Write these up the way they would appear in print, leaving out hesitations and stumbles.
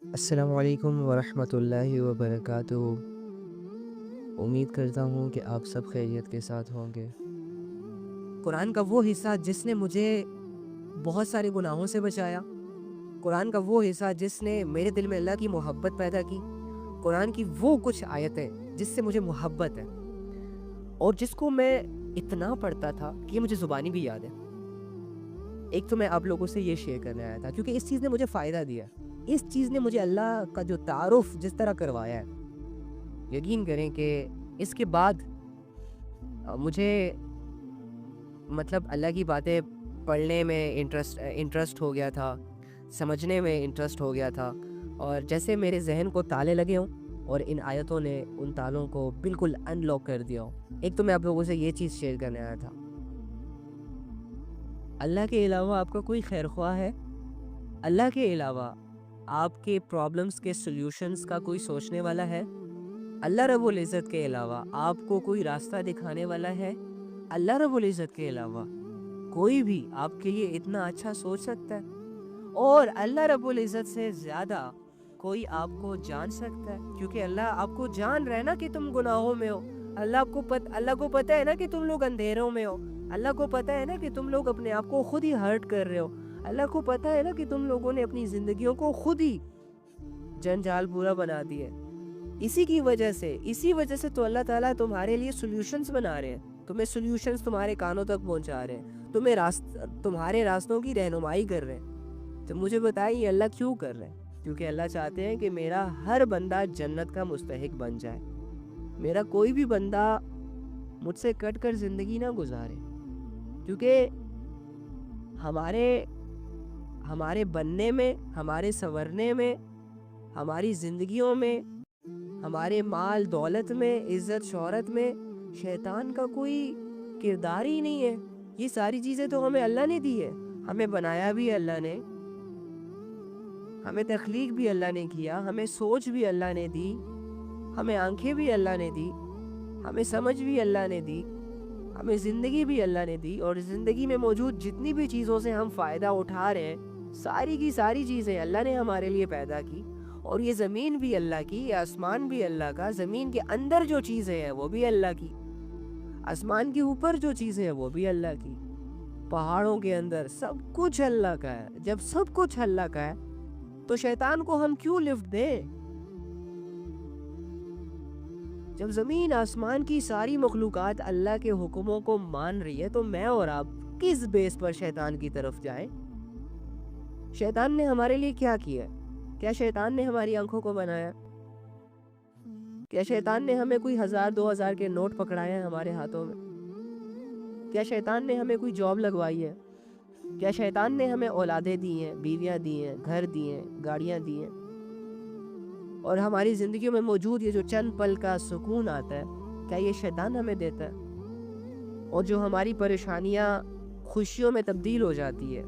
السلام علیکم ورحمۃ اللہ وبرکاتہ۔ امید کرتا ہوں کہ آپ سب خیریت کے ساتھ ہوں گے۔ قرآن کا وہ حصہ جس نے مجھے بہت سارے گناہوں سے بچایا، قرآن کا وہ حصہ جس نے میرے دل میں اللہ کی محبت پیدا کی، قرآن کی وہ کچھ آیتیں جس سے مجھے محبت ہے اور جس کو میں اتنا پڑھتا تھا کہ یہ مجھے زبانی بھی یاد ہے۔ ایک تو میں آپ لوگوں سے یہ شیئر کرنے آیا تھا کیونکہ اس چیز نے مجھے فائدہ دیا، اس چیز نے مجھے اللہ کا جو تعارف جس طرح کروایا ہے، یقین کریں کہ اس کے بعد مجھے مطلب اللہ کی باتیں پڑھنے میں انٹرسٹ ہو گیا تھا، سمجھنے میں انٹرسٹ ہو گیا تھا، اور جیسے میرے ذہن کو تالے لگے ہوں اور ان آیتوں نے ان تالوں کو بالکل ان لاک کر دیا ہو۔ ایک تو میں آپ لوگوں سے یہ چیز شیئر کرنے آیا تھا، اللہ کے علاوہ آپ کا کوئی خیر خواہ ہے؟ اللہ کے علاوہ آپ کے پرابلمز کے سلیوشنز کا کوئی سوچنے والا ہے؟ اللہ رب العزت کے علاوہ آپ کو کوئی راستہ دکھانے والا ہے؟ اللہ رب العزت کے علاوہ کوئی بھی آپ کے لیے اتنا اچھا سوچ سکتا ہے؟ اور اللہ رب العزت سے زیادہ کوئی آپ کو جان سکتا ہے؟ کیونکہ اللہ آپ کو جان رہا ہے نا کہ تم گناہوں میں ہو، اللہ کو پتہ ہے نا کہ تم لوگ اندھیروں میں ہو، اللہ کو پتہ ہے نا کہ تم لوگ اپنے آپ کو خود ہی ہرٹ کر رہے ہو، اللہ کو پتہ ہے نا کہ تم لوگوں نے اپنی زندگیوں کو خود ہی جنجال برا بنا دیا ہے۔ اسی وجہ سے تو اللہ تعالیٰ تمہارے لیے سولوشنز بنا رہے ہیں، تمہیں سولوشنز تمہارے کانوں تک پہنچا رہے ہیں، تمہارے راستوں کی رہنمائی کر رہے ہیں۔ تو مجھے بتائیے اللہ کیوں کر رہے ہیں؟ کیونکہ اللہ چاہتے ہیں کہ میرا ہر بندہ جنت کا مستحق بن جائے، میرا کوئی بھی بندہ مجھ سے کٹ کر زندگی نہ گزارے، کیونکہ ہمارے بننے میں، ہمارے سنورنے میں، ہماری زندگیوں میں، ہمارے مال دولت میں، عزت شہرت میں شیطان کا کوئی کردار ہی نہیں ہے۔ یہ ساری چیزیں تو ہمیں اللہ نے دی ہے، ہمیں بنایا بھی اللہ نے، ہمیں تخلیق بھی اللہ نے کیا، ہمیں سوچ بھی اللہ نے دی، ہمیں آنکھیں بھی اللہ نے دی، ہمیں سمجھ بھی اللہ نے دی، ہمیں زندگی بھی اللہ نے دی، اور زندگی میں موجود جتنی بھی چیزوں سے ہم فائدہ اٹھا رہے ہیں، ساری کی ساری چیزیں اللہ نے ہمارے لیے پیدا کی۔ اور یہ زمین بھی اللہ کی، یہ آسمان بھی اللہ کا، زمین کے اندر جو چیزیں ہیں وہ بھی اللہ کی، آسمان کے اوپر جو چیزیں ہیں وہ بھی اللہ کی، پہاڑوں کے اندر سب کچھ اللہ کا ہے۔ جب سب کچھ اللہ کا ہے تو شیطان کو ہم کیوں لفٹ دیں؟ جب زمین آسمان کی ساری مخلوقات اللہ کے حکموں کو مان رہی ہے تو میں اور آپ کس بیس پر شیطان کی طرف جائیں؟ شیطان نے ہمارے لیے کیا کیا ہے؟ کیا شیطان نے ہماری آنکھوں کو بنایا؟ کیا شیطان نے ہمیں کوئی 1000 2000 کے نوٹ پکڑائے ہیں ہمارے ہاتھوں میں؟ کیا شیطان نے ہمیں کوئی جاب لگوائی ہے؟ کیا شیطان نے ہمیں اولادیں دی ہیں، بیویاں دی ہیں، گھر دیے ہیں، گاڑیاں دی ہیں؟ اور ہماری زندگیوں میں موجود یہ جو چند پل کا سکون آتا ہے، کیا یہ شیطان ہمیں دیتا ہے؟ اور جو ہماری پریشانیاں خوشیوں میں تبدیل ہو جاتی ہے،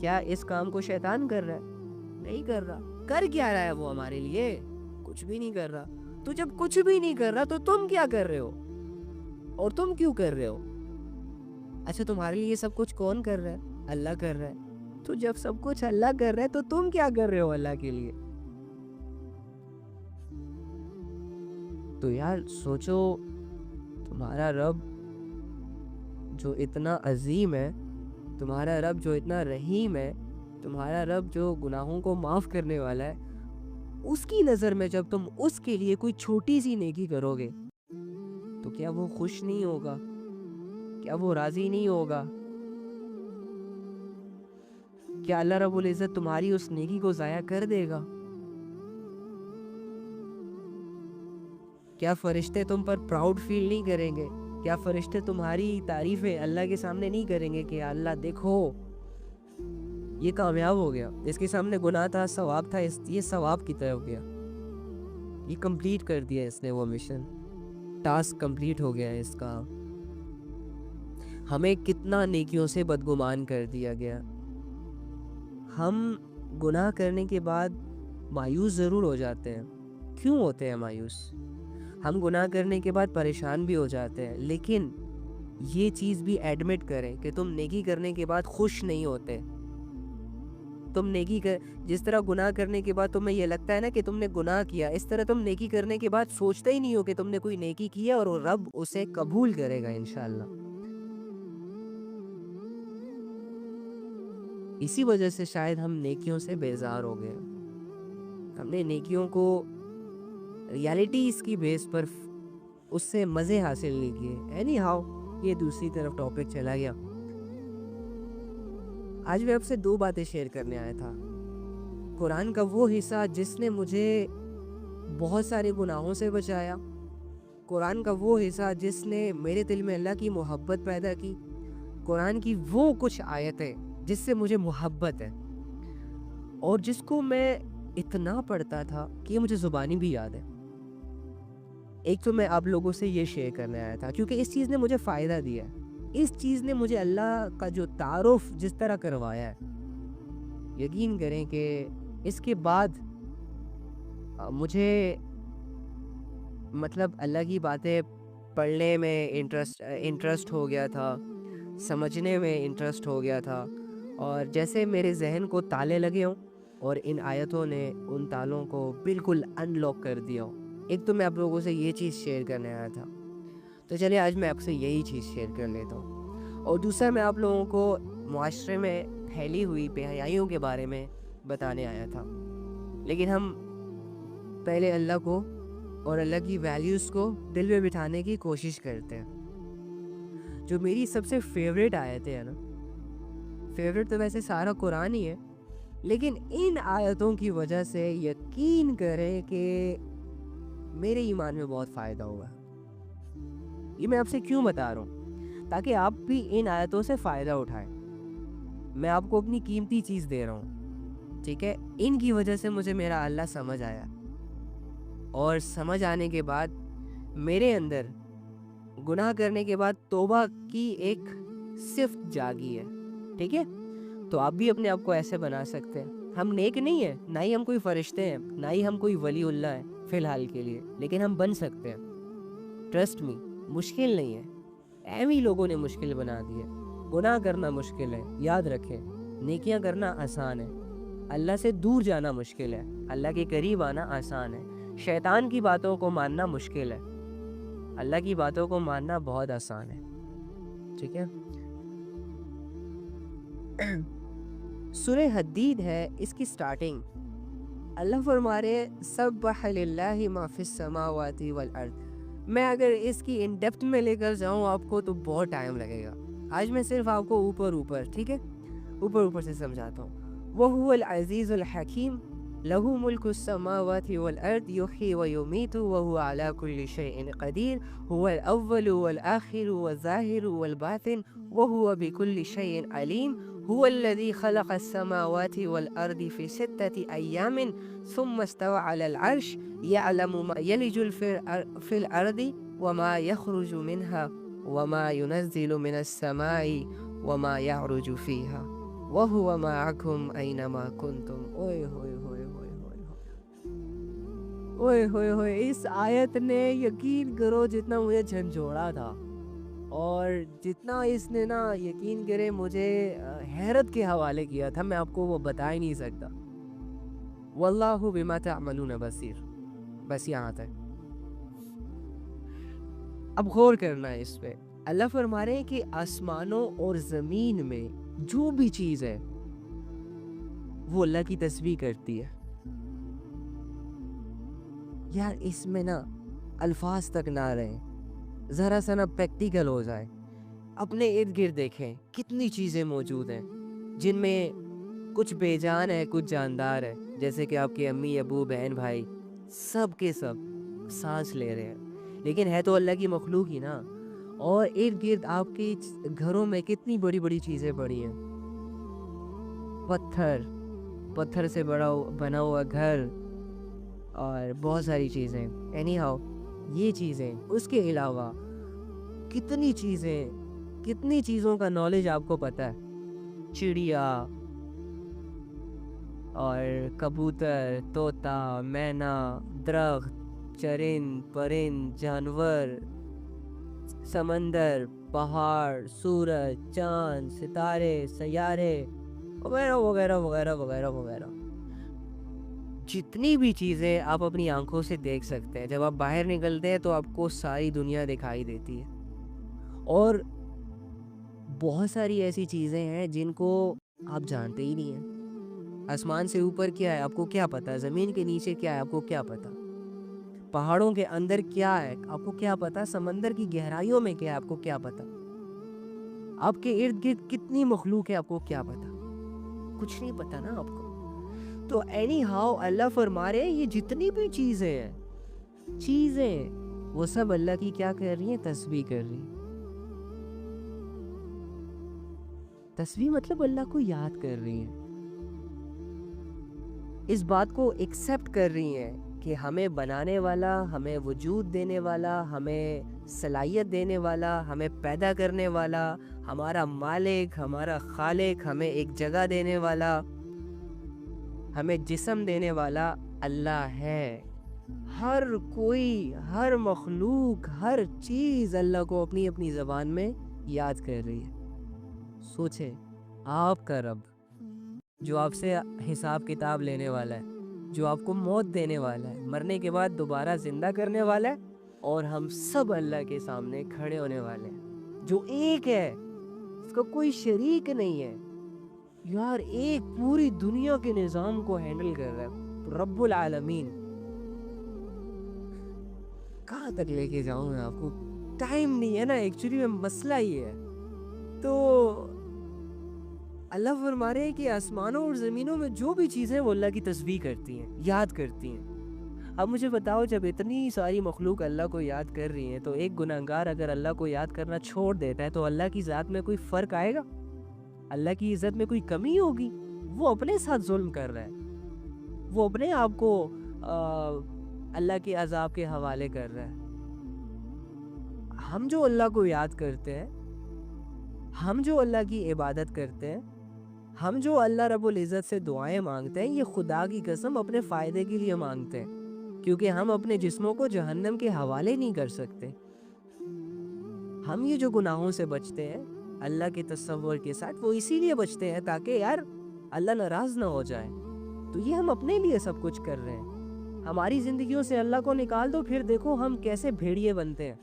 کیا اس کام کو شیطان کر رہا ہے؟ نہیں کر رہا۔ کر کیا رہا ہے وہ ہمارے لیے؟ کچھ بھی نہیں کر رہا۔ تو جب کچھ بھی نہیں کر رہا تو تم کیا کر رہے ہو؟ اور تم کیوں کر رہے ہو؟ اچھا، تمہارے لیے سب کچھ کون کر رہا ہے؟ اللہ کر رہا ہے۔ تو جب سب کچھ اللہ کر رہا ہے تو تم کیا کر رہے ہو اللہ کے لیے؟ تو یار سوچو، تمہارا رب جو اتنا عظیم ہے، تمہارا رب جو اتنا رحیم ہے، تمہارا رب جو گناہوں کو معاف کرنے والا ہے، اس کی نظر میں جب تم اس کے لیے کوئی چھوٹی سی نیکی کرو گے تو کیا وہ خوش نہیں ہوگا؟ کیا وہ راضی نہیں ہوگا؟ کیا اللہ رب العزت تمہاری اس نیکی کو ضائع کر دے گا؟ کیا فرشتے تم پر پراؤڈ فیل نہیں کریں گے؟ کیا فرشتے تمہاری تعریفیں اللہ کے سامنے نہیں کریں گے کہ اللہ دیکھو یہ کامیاب ہو گیا، اس کے سامنے گناہ تھا، ثواب تھا، یہ ثواب کی طرف گیا، یہ کمپلیٹ کر دیا اس نے، وہ مشن ٹاسک کمپلیٹ ہو گیا اس کا۔ ہمیں کتنا نیکیوں سے بدگمان کر دیا گیا۔ ہم گناہ کرنے کے بعد مایوس ضرور ہو جاتے ہیں۔ کیوں ہوتے ہیں مایوس؟ ہم گناہ کرنے کے بعد پریشان بھی ہو جاتے ہیں، لیکن یہ چیز بھی ایڈمٹ کریں کہ تم نیکی کرنے کے بعد خوش نہیں ہوتے، تم نیکی کر جس طرح گناہ کرنے کے بعد تمہیں یہ لگتا ہے نا کہ تم نے گناہ کیا، اس طرح تم نیکی کرنے کے بعد سوچتا ہی نہیں ہو کہ تم نے کوئی نیکی کیا اور رب اسے قبول کرے گا انشاءاللہ۔ اسی وجہ سے شاید ہم نیکیوں سے بیزار ہو گئے، ہم نے نیکیوں کو ریالٹی اس کی بیس پر اس سے مزے حاصل نہیں کیے۔ اینی ہاؤ، یہ دوسری طرف ٹاپک چلا گیا۔ آج میں آپ سے 2 باتیں شیئر کرنے آیا تھا۔ قرآن کا وہ حصہ جس نے مجھے بہت سارے گناہوں سے بچایا، قرآن کا وہ حصہ جس نے میرے دل میں اللہ کی محبت پیدا کی، قرآن کی وہ کچھ آیتیں جس سے مجھے محبت ہے اور جس کو میں اتنا پڑھتا تھا کہ مجھے زبانی بھی یاد ہے۔ ایک تو میں آپ لوگوں سے یہ شیئر کرنے آیا تھا کیونکہ اس چیز نے مجھے فائدہ دیا ہے، اس چیز نے مجھے اللہ کا جو تعارف جس طرح کروایا ہے، یقین کریں کہ اس کے بعد مجھے مطلب اللہ کی باتیں پڑھنے میں انٹرسٹ ہو گیا تھا، سمجھنے میں انٹرسٹ ہو گیا تھا، اور جیسے میرے ذہن کو تالے لگے ہوں اور ان آیتوں نے ان تالوں کو بالکل ان لاک کر دیا ہوں۔ ایک تو میں آپ لوگوں سے یہ چیز شیئر کرنے آیا تھا، تو چلیے آج میں آپ سے یہی چیز شیئر کر لیتا ہوں۔ اور دوسرا میں آپ لوگوں کو معاشرے میں پھیلی ہوئی بے حیائیوں کے بارے میں بتانے آیا تھا، لیکن ہم پہلے اللہ کو اور اللہ کی ویلیوز کو دل میں بٹھانے کی کوشش کرتے ہیں۔ جو میری سب سے فیوریٹ آیتیں ہیں نا، فیوریٹ تو ویسے سارا قرآن ہی ہے، لیکن ان آیتوں کی وجہ سے یقین کریں کہ میرے ایمان میں بہت فائدہ ہوا۔ یہ میں آپ سے کیوں بتا رہا ہوں؟ تاکہ آپ بھی ان آیتوں سے فائدہ اٹھائیں۔ میں آپ کو اپنی قیمتی چیز دے رہا ہوں، ٹھیک ہے؟ ان کی وجہ سے مجھے میرا اللہ سمجھ آیا، اور سمجھ آنے کے بعد میرے اندر گناہ کرنے کے بعد توبہ کی ایک صفت جاگی ہے، ٹھیک ہے؟ تو آپ بھی اپنے آپ کو ایسے بنا سکتے ہیں۔ ہم نیک نہیں ہیں، نہ ہی ہم کوئی فرشتے ہیں، نہ ہی ہم کوئی ولی اللہ ہیں فی الحال کے لیے، لیکن ہم بن سکتے ہیں۔ ٹرسٹ می، مشکل نہیں ہے، ایویں لوگوں نے مشکل بنا دی ہے۔ گناہ کرنا مشکل ہے، یاد رکھیں، نیکیاں کرنا آسان ہے، اللہ سے دور جانا مشکل ہے، اللہ کے قریب آنا آسان ہے۔ شیطان کی باتوں کو ماننا مشکل ہے، اللہ کی باتوں کو ماننا بہت آسان ہے، ٹھیک ہے؟ سورہ حدید ہے، اس کی سٹارٹنگ اللہ فرما رہے سبح للہ ما فی السماوات والارض۔ میں اگر اس کی ان ڈیپتھ میں لے کر جاؤں آپ کو تو بہت ٹائم لگے گا، آج میں صرف آپ کو اوپر ٹھیک ہے، اوپر سے سمجھاتا ہوں۔ وَهُوَ الْعَزِيزُ الْحَكِيمُ لَهُ مُلْكُ السَّمَاوَاتِ وَالْأَرْضِ يُحْيِي وَيُمِيتُ وَهُوَ عَلَى كُلِّ شَيْءٍ قَدِيرٌ هُوَ الْأَوَّلُ وَالْآخِرُ وَالظَّاهِرُ وَالْبَاطِنُ وَهُوَ بِكُلِّ شَيْءٍ عَلِيمٌ هُوَ الَّذِي خَلَقَ السَّمَاوَاتِ وَالْأَرْضِ فِي 6 أَيَّامٍ ثُمَّ اسْتَوَى عَلَى الْعَرْشِ يَعْلَمُ مَا يَلِجُ فِي الْأَرْضِ وَمَا يَخْرُجُ مِنْهَا وَمَا يُنَزِّلُ مِنَ السَّمَاءِ وَمَا يَعْرُجُ فِيهَا وَهُوَ مَعَكُمْ أَيْنَمَا كُنْتُمْ۔ اوئے ہوئے ہوئے، اس آیت نے یقین کرو جتنا مجھے جھنجھوڑا تھا، اور جتنا اس نے نا یقین کرے مجھے حیرت کے حوالے کیا تھا، میں آپ کو وہ بتا ہی نہیں سکتا۔ واللہ بما تعملون بصیر، بس یہاں تک۔ اب غور کرنا ہے اس پہ۔ اللہ فرما رہے ہیں کہ آسمانوں اور زمین میں جو بھی چیز ہے وہ اللہ کی تسبیح کرتی ہے۔ یار اس میں نا الفاظ تک نہ رہیں، ذرا سا نا پریکٹیکل ہو جائے۔ اپنے ارد گرد دیکھیں کتنی چیزیں موجود ہیں جن میں کچھ بے جان ہے، کچھ جاندار ہے، جیسے کہ آپ کے امی ابو بہن بھائی سب کے سب سانس لے رہے ہیں، لیکن ہے تو اللہ کی مخلوق ہی نا۔ اور ارد گرد آپ کے گھروں میں کتنی بڑی بڑی چیزیں پڑی ہیں، پتھر سے بنا ہوا گھر اور بہت ساری چیزیں۔ اینی ہاؤ، یہ چیزیں، اس کے علاوہ کتنی چیزوں کا نالج آپ کو پتہ ہے۔ چڑیا اور کبوتر، طوطا، مینا، درخت، چرند پرند، جانور، سمندر، پہاڑ، سورج، چاند، ستارے، سیارے، وغیرہ وغیرہ وغیرہ وغیرہ وغیرہ. جتنی بھی چیزیں آپ اپنی آنکھوں سے دیکھ سکتے ہیں, جب آپ باہر نکلتے ہیں تو آپ کو ساری دنیا دکھائی دیتی ہے. اور بہت ساری ایسی چیزیں ہیں جن کو آپ جانتے ہی نہیں ہیں. آسمان سے اوپر کیا ہے آپ کو کیا پتا, زمین کے نیچے کیا ہے آپ کو کیا پتا, پہاڑوں کے اندر کیا ہے آپ کو کیا پتا, سمندر کی گہرائیوں میں کیا ہے آپ کو کیا پتا, آپ کے ارد گرد کتنی مخلوق ہے آپ کو کیا پتا, کچھ نہیں پتا نا آپ کو. تو اینی ہاؤ اللہ فرما رہے ہیں یہ جتنی بھی چیزیں وہ سب اللہ کی کیا کر رہی ہیں, تسبیح کر رہی ہیں. تسبیح مطلب اللہ کو یاد کر رہی ہیں, اس بات کو ایکسیپٹ کر رہی ہیں کہ ہمیں بنانے والا, ہمیں وجود دینے والا, ہمیں صلاحیت دینے والا, ہمیں پیدا کرنے والا, ہمارا مالک, ہمارا خالق, ہمیں ایک جگہ دینے والا, ہمیں جسم دینے والا اللہ ہے. ہر کوئی, ہر مخلوق, ہر چیز اللہ کو اپنی اپنی زبان میں یاد کر رہی ہے. سوچیں, آپ کا رب جو آپ سے حساب کتاب لینے والا ہے, جو آپ کو موت دینے والا ہے, مرنے کے بعد دوبارہ زندہ کرنے والا ہے, اور ہم سب اللہ کے سامنے کھڑے ہونے والے ہیں, جو ایک ہے, اس کا کوئی شریک نہیں ہے. یار ایک پوری دنیا کے نظام کو ہینڈل کر رہا ہے رب العالمین. کہاں تک لے کے جاؤں میں آپ کو, ٹائم نہیں ہے نا ایکچولی میں, مسئلہ ہی ہے. تو اللہ فرما رہے ہیں کہ آسمانوں اور زمینوں میں جو بھی چیزیں وہ اللہ کی تسبیح کرتی ہیں, یاد کرتی ہیں. اب مجھے بتاؤ, جب اتنی ساری مخلوق اللہ کو یاد کر رہی ہیں تو ایک گناہگار اگر اللہ کو یاد کرنا چھوڑ دیتا ہے تو اللہ کی ذات میں کوئی فرق آئے گا؟ اللہ کی عزت میں کوئی کمی ہوگی؟ وہ اپنے ساتھ ظلم کر رہا ہے, وہ اپنے آپ کو اللہ کے عذاب کے حوالے کر رہا ہے. ہم جو اللہ کو یاد کرتے ہیں, ہم جو اللہ کی عبادت کرتے ہیں, ہم جو اللہ رب العزت سے دعائیں مانگتے ہیں, یہ خدا کی قسم اپنے فائدے کے لیے مانگتے ہیں, کیونکہ ہم اپنے جسموں کو جہنم کے حوالے نہیں کر سکتے. ہم یہ جو گناہوں سے بچتے ہیں اللہ کے تصور کے ساتھ, وہ اسی لیے بچتے ہیں تاکہ یار اللہ ناراض نہ ہو جائے. تو یہ ہم اپنے لیے سب کچھ کر رہے ہیں. ہماری زندگیوں سے اللہ کو نکال دو, پھر دیکھو ہم کیسے بھیڑیے بنتے ہیں.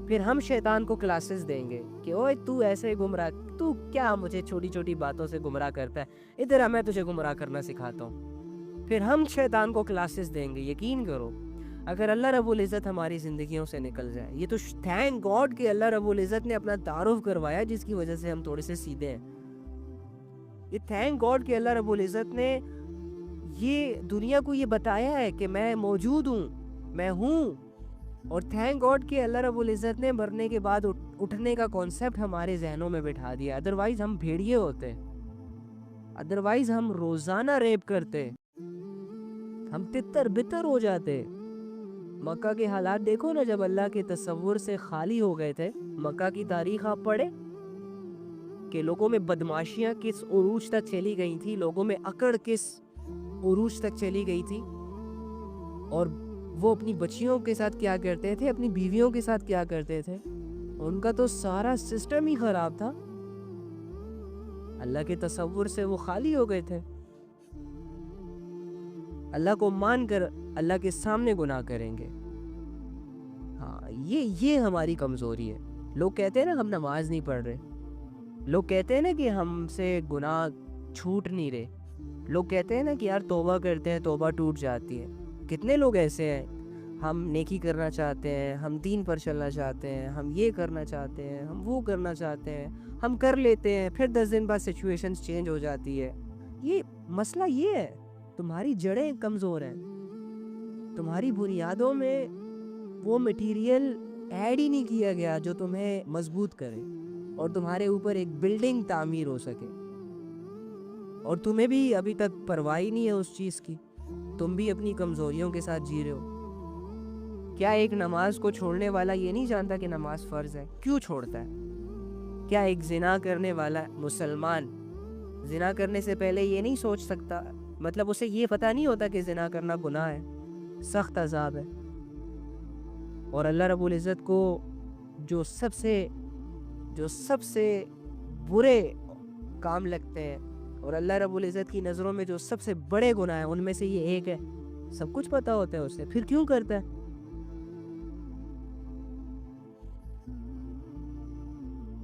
پھر ہم شیطان کو کلاسز دیں گے کہ اوے تو ایسے گمراہ, تو کیا مجھے چھوٹی چھوٹی باتوں سے گمراہ کرتا ہے, ادھر آ میں تجھے گمراہ کرنا سکھاتا ہوں. پھر ہم شیطان کو کلاسز دیں گے. یقین کرو اگر اللہ رب العزت ہماری زندگیوں سے نکل جائے, یہ تو تھینک گاڈ کہ اللہ رب العزت نے اپنا تعارف کروایا جس کی وجہ سے ہم تھوڑے سے سیدھے ہیں. یہ تھینک گاڈ کہ اللہ رب العزت نے یہ دنیا کو یہ بتایا ہے کہ میں موجود ہوں, میں ہوں. اور تھینک گاڈ کہ اللہ رب العزت نے مرنے کے بعد اٹھنے کا کانسیپٹ ہمارے ذہنوں میں بٹھا دیا. ادروائز ہم بھیڑیے ہوتے, ادروائز ہم روزانہ ریپ کرتے, ہم تتر بتر ہو جاتے. مکہ کے حالات دیکھو نا, جب اللہ کے تصور سے خالی ہو گئے تھے. مکہ کی تاریخ آپ پڑھیں کہ لوگوں میں بدماشیاں کس عروج تک چلی گئی تھی, لوگوں میں اکڑ کس عروج تک چلی گئی تھی, اور وہ اپنی بچیوں کے ساتھ کیا کرتے تھے, اپنی بیویوں کے ساتھ کیا کرتے تھے. ان کا تو سارا سسٹم ہی خراب تھا. اللہ کے تصور سے وہ خالی ہو گئے تھے. اللہ کو مان کر اللہ کے سامنے گناہ کریں گے. ہاں, یہ ہماری کمزوری ہے. لوگ کہتے ہیں نا ہم نماز نہیں پڑھ رہے, لوگ کہتے ہیں نا کہ ہم سے گناہ چھوٹ نہیں رہے, لوگ کہتے ہیں نا کہ یار توبہ کرتے ہیں توبہ ٹوٹ جاتی ہے. کتنے لوگ ایسے ہیں, ہم نیکی کرنا چاہتے ہیں, ہم دین پر چلنا چاہتے ہیں, ہم یہ کرنا چاہتے ہیں, ہم وہ کرنا چاہتے ہیں, ہم کر لیتے ہیں, پھر 10 دن بعد سچویشنز چینج ہو جاتی ہے. یہ مسئلہ یہ ہے, تمہاری جڑیں کمزور ہیں, تمہاری بنیادوں میں وہ مٹیریل ایڈ ہی نہیں کیا گیا جو تمہیں مضبوط کرے اور تمہارے اوپر ایک بلڈنگ تعمیر ہو سکے. اور تمہیں بھی ابھی تک پرواہ نہیں ہے اس چیز کی, تم بھی اپنی کمزوریوں کے ساتھ جی رہے ہو. کیا ایک نماز کو چھوڑنے والا یہ نہیں جانتا کہ نماز فرض ہے, کیوں چھوڑتا ہے؟ کیا ایک زنا کرنے والا مسلمان زنا کرنے سے پہلے یہ نہیں سوچ سکتا, مطلب اسے یہ پتہ نہیں ہوتا کہ زنا کرنا گناہ ہے, سخت عذاب ہے, اور اللہ رب العزت کو جو سب سے برے کام لگتے ہیں اور اللہ رب العزت کی نظروں میں جو سب سے بڑے گناہ ہیں ان میں سے یہ ایک ہے، سب کچھ پتا ہوتا ہے اسے، پھر کیوں کرتا ہے؟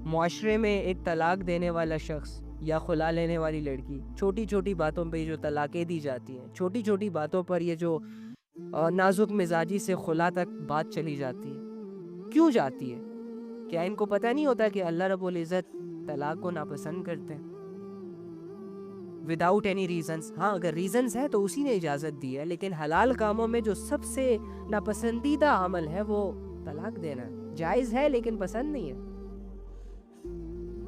معاشرے میں ایک طلاق دینے والا شخص یا خلا لینے والی لڑکی، چھوٹی چھوٹی باتوں پہ جو طلاقیں دی جاتی ہیں، چھوٹی چھوٹی باتوں پر یہ جو نازک مزاجی سے خلا تک بات چلی جاتی ہے، کیوں جاتی ہے؟ کیا ان کو پتہ نہیں ہوتا کہ اللہ رب العزت طلاق کو ناپسند کرتے ہیں؟ Without any reasons. ہاں اگر ریزنس ہے تو اسی نے اجازت دی ہے، لیکن حلال کاموں میں جو سب سے ناپسندیدہ عمل ہے وہ طلاق دینا ہے. جائز ہے لیکن پسند نہیں ہے،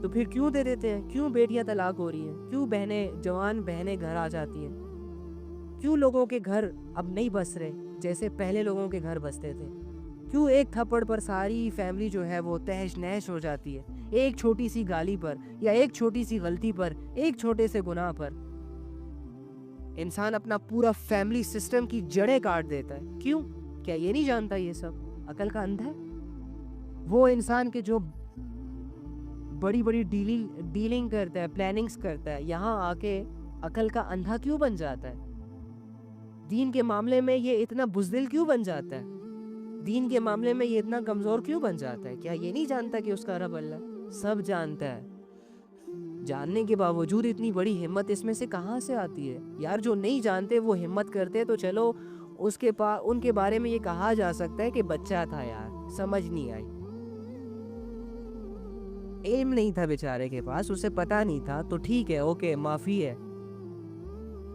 تو پھر کیوں دے دیتے ہیں؟ کیوں بیٹیاں طلاق ہو رہی ہیں؟ کیوں بہنیں، جوان بہنیں گھر آ جاتی ہیں؟ کیوں لوگوں کے گھر اب نہیں بس رہے جیسے پہلے لوگوں کے گھر بستے تھے؟ کیوں ایک تھپڑ پر ساری فیملی جو ہے وہ تہش نہش ہو جاتی ہے؟ ایک چھوٹی سی گالی پر یا ایک چھوٹی سی غلطی پر، ایک چھوٹے سے گناہ پر انسان اپنا پورا فیملی سسٹم کی جڑیں کاٹ دیتا ہے. کیوں؟ کیا یہ نہیں جانتا یہ سب عقل کا اندھا ہے؟ وہ انسان کے جو بڑی بڑی ڈیلنگ کرتا ہے، پلاننگز کرتا ہے، یہاں آ کے عقل کا اندھا کیوں بن جاتا ہے؟ دین کے معاملے میں یہ اتنا بزدل کیوں بن جاتا ہے؟ دین کے معاملے میں یہ اتنا کمزور کیوں بن جاتا ہے؟ کیا یہ نہیں جانتا کہ اس کا رب اللہ سب جانتا ہے؟ جاننے کے باوجود اتنی بڑی ہمت اس میں سے کہاں سے آتی ہے؟ یار جو نہیں جانتے وہ ہمت کرتے تو چلو ان کے بارے میں یہ کہا جا سکتا ہے کہ بچہ تھا یار، سمجھ نہیں آئی، علم نہیں تھا بیچارے کے پاس، اسے پتہ نہیں تھا، تو ٹھیک ہے، اوکے، معافی ہے.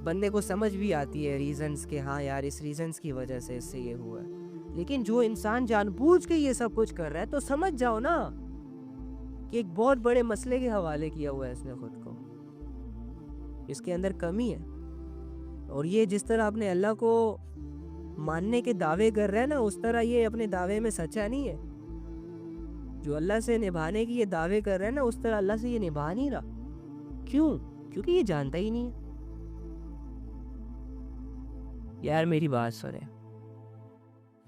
بندے کو سمجھ بھی آتی ہے ریزنز کہ ہاں یار اس ریزنز کی وجہ سے اس سے یہ ہوا ہے. لیکن جو انسان جان بوجھ کے یہ سب کچھ کر رہا ہے تو سمجھ جاؤ نا کہ ایک بہت بڑے مسئلے کے حوالے کیا ہوا ہے اس نے خود کو، اس کے اندر کمی ہے. اور یہ جس طرح اپنے اللہ کو ماننے کے دعوے کر رہا ہے نا، اس طرح یہ اپنے دعوے میں سچا نہیں ہے. جو اللہ سے نبھانے کی یہ دعوے کر رہا ہے نا، اس طرح اللہ سے یہ نبھا نہیں رہا. کیوں؟ کیونکہ یہ جانتا ہی نہیں ہے. یار میری بات سنیں،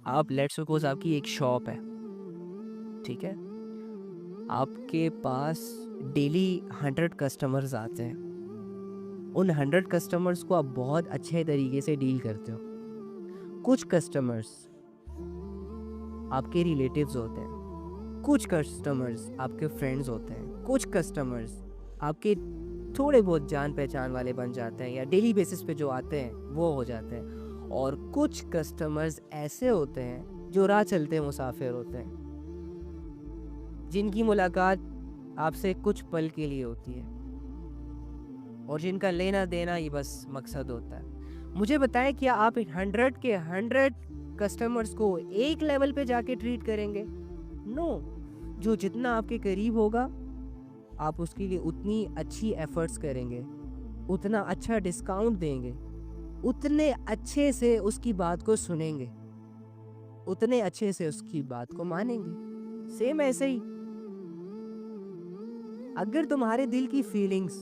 آپ لیٹ سپوز آپ کی ایک شاپ ہے، ٹھیک ہے، آپ کے پاس ڈیلی 100 کسٹمرز آتے ہیں، ان 100 کسٹمرز کو آپ بہت اچھے طریقے سے ڈیل کرتے ہو. کچھ کسٹمرز آپ کے ریلیٹیوز ہوتے ہیں، کچھ کسٹمرز آپ کے فرینڈز ہوتے ہیں، کچھ کسٹمرز آپ کے تھوڑے بہت جان پہچان والے بن جاتے ہیں یا ڈیلی بیسس پہ جو آتے ہیں وہ ہو جاتے ہیں، اور کچھ کسٹمرز ایسے ہوتے ہیں جو راہ چلتے مسافر ہوتے ہیں، جن کی ملاقات آپ سے کچھ پل کے لیے ہوتی ہے اور جن کا لینا دینا ہی بس مقصد ہوتا ہے. مجھے بتائیں کیا آپ 100 کے 100 کسٹمرز کو ایک لیول پہ جا کے ٹریٹ کریں گے؟ نو. جو جتنا آپ کے قریب ہوگا آپ اس کے لیے اتنی اچھی ایفرٹس کریں گے، اتنا اچھا ڈسکاؤنٹ دیں گے، اتنے اچھے سے اس کی بات کو سنیں گے، اتنے اچھے سے اس کی بات کو مانیں گے. سیم ایسے ہی اگر تمہارے دل کی فیلنگز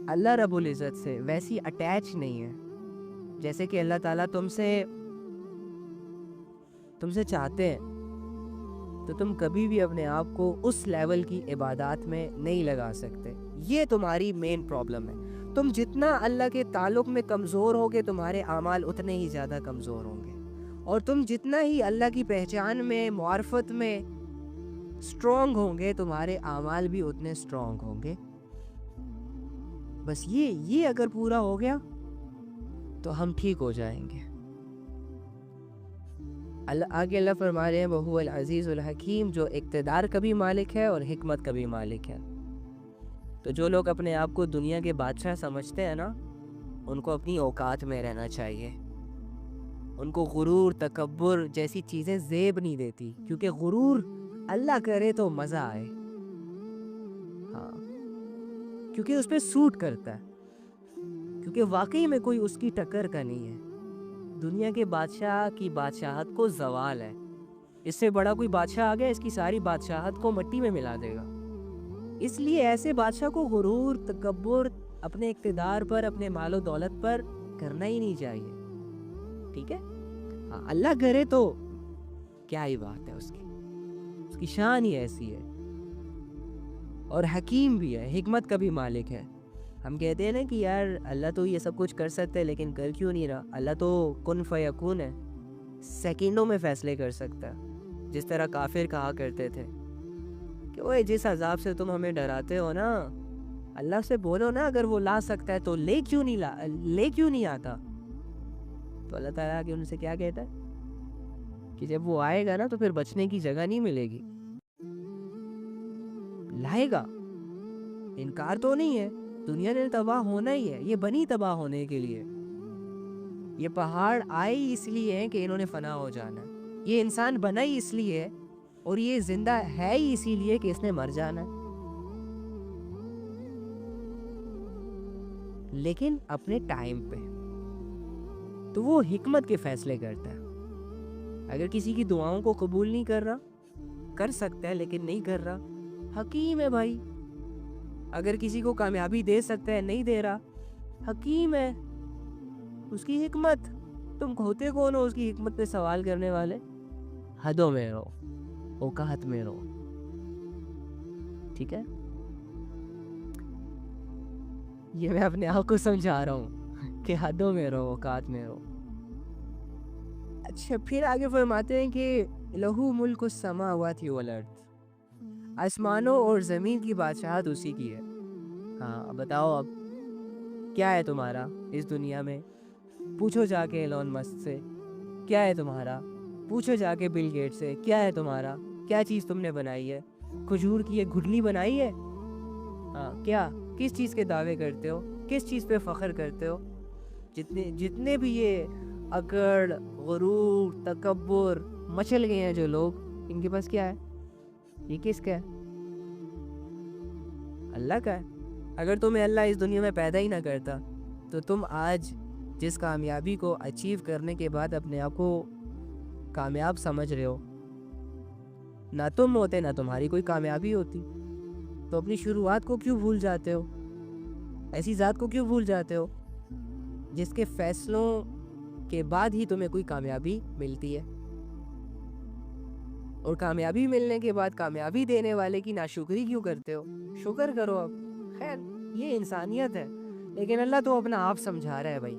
اللہ رب العزت سے ویسی اٹیچ نہیں ہے جیسے کہ اللہ تعالیٰ تم سے چاہتے ہیں، تو تم کبھی بھی اپنے آپ کو اس لیول کی عبادات میں نہیں لگا سکتے. یہ تمہاری مین پرابلم ہے. تم جتنا اللہ کے تعلق میں کمزور ہوگے تمہارے اعمال اتنے ہی زیادہ کمزور ہوں گے، اور تم جتنا ہی اللہ کی پہچان میں، معرفت میں اسٹرانگ ہوں گے تمہارے اعمال بھی اتنے اسٹرانگ ہوں گے. بس یہ اگر پورا ہو گیا تو ہم ٹھیک ہو جائیں گے. آگے اللہ فرما رہے ہیں وَهُوَ الْعَزِيزُ الْحَكِيمُ، جو اقتدار کا بھی مالک ہے اور حکمت کا بھی مالک ہے. تو جو لوگ اپنے آپ کو دنیا کے بادشاہ سمجھتے ہیں نا، ان کو اپنی اوقات میں رہنا چاہیے. ان کو غرور، تکبر جیسی چیزیں زیب نہیں دیتی، کیونکہ غرور اللہ کرے تو مزہ آئے، ہاں، کیونکہ اس پہ سوٹ کرتا ہے، کیونکہ واقعی میں کوئی اس کی ٹکر کا نہیں ہے. دنیا کے بادشاہ کی بادشاہت کو زوال ہے. اس سے بڑا کوئی بادشاہ آ گیا اس کی ساری بادشاہت کو مٹی میں ملا دے گا. اس لیے ایسے بادشاہ کو غرور، تکبر اپنے اقتدار پر، اپنے مال و دولت پر کرنا ہی نہیں چاہیے. ٹھیک ہے، ہاں، اللہ کرے تو کیا ہی بات ہے، اس کی شان ہی ایسی ہے. اور حکیم بھی ہے، حکمت کا بھی مالک ہے. ہم کہتے ہیں نا کہ یار اللہ تو یہ سب کچھ کر سکتا ہے لیکن کر کیوں نہیں رہا. اللہ تو کن فیکون ہے, سیکنڈوں میں فیصلے کر سکتا ہے. جس طرح کافر کہا کرتے تھے کہ اوے جس عذاب سے تم ہمیں ڈراتے ہو نا, اللہ سے بولو نا اگر وہ لا سکتا ہے تو لے کیوں نہیں آتا. تو اللہ تعالیٰ کہ ان سے کیا کہتا ہے کہ جب وہ آئے گا نا تو پھر بچنے کی جگہ نہیں ملے گی. لائے گا, انکار تو نہیں ہے, دنیا نے تباہ ہونا ہی ہے, یہ بنی تباہ ہونے کے لیے. یہ پہاڑ آئے ہی اس لیے ہیں کہ انہوں نے فنا ہو جانا ہے, یہ انسان بنا ہی اس لیے ہے, اور یہ زندہ ہے ہی اسی لیے کہ اس نے مر جانا ہے. لیکن اپنے ٹائم پہ تو وہ حکمت کے فیصلے کرتا ہے. اگر کسی کی دعاؤں کو قبول نہیں کر رہا, کر سکتا ہے لیکن نہیں کر رہا, حکیم ہے بھائی. اگر کسی کو کامیابی دے سکتا ہے, نہیں دے رہا, حکیم ہے, اس کی حکمت. تم ہوتے کون ہو اس کی حکمت پہ سوال کرنے والے؟ حدوں میں رہو, اوقات میں رہو, ٹھیک ہے. یہ میں اپنے آپ کو سمجھا رہا ہوں کہ حدوں میں رہو, اوقات میں رہو. اچھا پھر آگے فرماتے ہیں کہ لہو ملک السماوات والارض, آسمانوں اور زمین کی بادشاہت اسی کی ہے. ہاں بتاؤ اب کیا ہے تمہارا اس دنیا میں؟ پوچھو جا کے ایلون مسک سے کیا ہے تمہارا, پوچھو جا کے بل گیٹ سے کیا ہے تمہارا, کیا چیز تم نے بنائی ہے؟ کھجور کی ایک گھٹلی بنائی ہے؟ ہاں کیا, کس چیز کے دعوے کرتے ہو, کس چیز پہ فخر کرتے ہو؟ جتنے بھی یہ اکڑ, غرور, تکبر مچل گئے ہیں جو لوگ, ان کے پاس کیا ہے؟ یہ کس کا ہے؟ اللہ کا ہے. اگر تمہیں اللہ اس دنیا میں پیدا ہی نہ کرتا تو تم آج جس کامیابی کو اچیو کرنے کے بعد اپنے آپ کو کامیاب سمجھ رہے ہو, نہ تم ہوتے نہ تمہاری کوئی کامیابی ہوتی. تو اپنی شروعات کو کیوں بھول جاتے ہو؟ ایسی ذات کو کیوں بھول جاتے ہو جس کے فیصلوں کے بعد ہی تمہیں کوئی کامیابی ملتی ہے؟ اور کامیابی ملنے کے بعد کامیابی دینے والے کی ناشکری کیوں کرتے ہو؟ شکر کرو اب. خیر یہ انسانیت ہے, لیکن اللہ تو اپنا آپ سمجھا رہا ہے بھائی.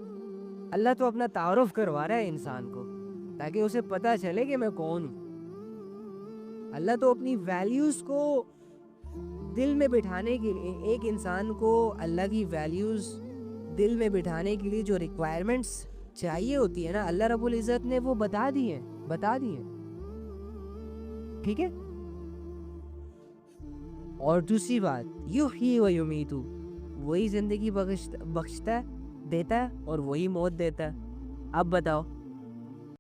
اللہ تو اپنا تعارف کروا رہا ہے انسان کو تاکہ اسے پتہ چلے کہ میں کون ہوں. اللہ تو اپنی ویلیوز کو دل میں بٹھانے کے لیے, ایک انسان کو اللہ کی ویلیوز دل میں بٹھانے کے لیے جو ریکوائرمنٹس چاہیے ہوتی ہے نا, اللہ رب العزت نے وہ بتا دی ہیں. ٹھیک ہے. اور دوسری بات, یحیی و یمیت, وہی زندگی بخشتا ہے, دیتا ہے, اور وہی موت دیتا ہے. اب بتاؤ